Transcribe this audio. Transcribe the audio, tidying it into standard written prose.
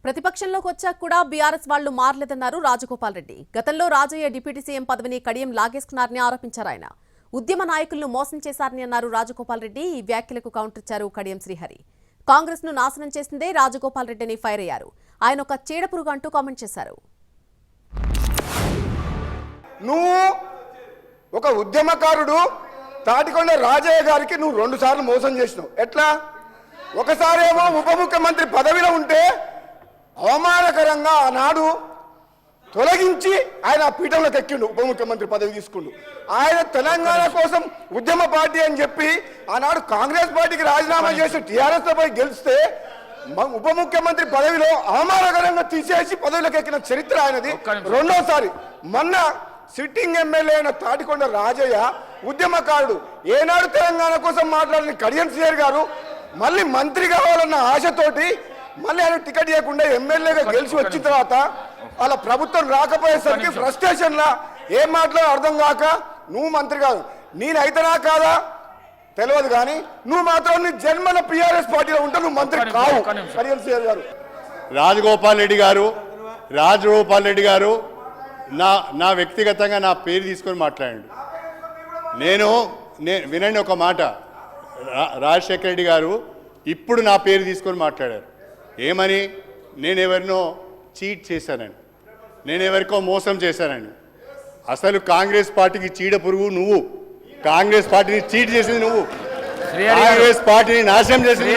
ప్రతిపక్షంలోకి వచ్చాక కూడా బీఆర్ఎస్ వాళ్లు మారలేదన్నారు రాజగోపాల్ రెడ్డి. గతంలో రాజయ్య డిప్యూటీ సీఎం పదవిని కడియం లాగేసుకున్నారని ఆరోపించారు. ఆయన ఉద్యమ నాయకులను మోసం చేశారని అన్నారు రాజగోపాల్ రెడ్డి. ఈ వ్యాఖ్యలకు కౌంటర్ ఇచ్చారు కడియం శ్రీహరి. కాంగ్రెస్ ను నాశనం చేసిందే రాజగోపాల్ రెడ్డిని ఫైర్ అయ్యారు. ఆయన ఒక చీడపురుగు అంటూ కామెంట్ చేశారు. నువ్వు ఒక ఉద్యమకారుడు తాటికొండ రాజయ్య గారికి నువ్వు 2 సార్లు మోసం చేసినావు. ఎట్లా? ఒకసారేమో ఉప ముఖ్యమంత్రి పదవిలో ఉంటే అవమానకరంగా ఆనాడు తొలగించి ఆయన పీఠంలోకి ఎక్కిండు, ఉప ముఖ్యమంత్రి పదవి తీసుకుండు. ఆయన తెలంగాణ కోసం ఉద్యమ పార్టీ అని చెప్పి ఆనాడు కాంగ్రెస్ పార్టీకి రాజీనామా చేసి టీఆర్ఎస్ పై గెలిస్తే ఉప ముఖ్యమంత్రి పదవిలో అవమానకరంగా తీసేసి పదవిలోకి ఎక్కిన చరిత్ర ఆయనది. రెండోసారి మొన్న సిట్టింగ్ ఎమ్మెల్యే అయిన తాటికొండ రాజయ్య ఉద్యమకారుడు, ఏనాడు తెలంగాణ కోసం మాట్లాడిన కడియం శ్రీహరి గారు మళ్ళీ మంత్రి కావాలన్న ఆశతోటి మళ్ళీ ఆయన టికెట్ ఇవ్వకుండా ఎమ్మెల్యేగా గెలిచి వచ్చిన తర్వాత వాళ్ళ ప్రభుత్వం రాకపోయేసరికి ఫ్రస్ట్రేషన్ లా ఏం మాట్లాడో అర్థం కాక నువ్వు మంత్రి కాదు, నేనైతేనా కాదా తెలియదు, కానీ నువ్వు మాత్రం నీ జన్మల టీఆర్ఎస్ పార్టీలో ఉంటే నువ్వు మంత్రి కావు. కడియం శ్రీహరి గారు, రాజగోపాల్ రెడ్డి గారు నా వ్యక్తిగతంగా నా పేరు తీసుకొని మాట్లాడండి. నేను వినండి ఒక మాట. రాజశేఖర రెడ్డి గారు ఇప్పుడు నా పేరు తీసుకొని మాట్లాడారు. ఏమని? నేను ఎవరినో చీట్ చేశానని, నేను ఎవరికో మోసం చేశానని. అసలు కాంగ్రెస్ పార్టీకి చీడ పురుగు నువ్వు. కాంగ్రెస్ పార్టీని చీట్ చేసింది నువ్వు, కాంగ్రెస్ పార్టీని నాశనం చేసింది.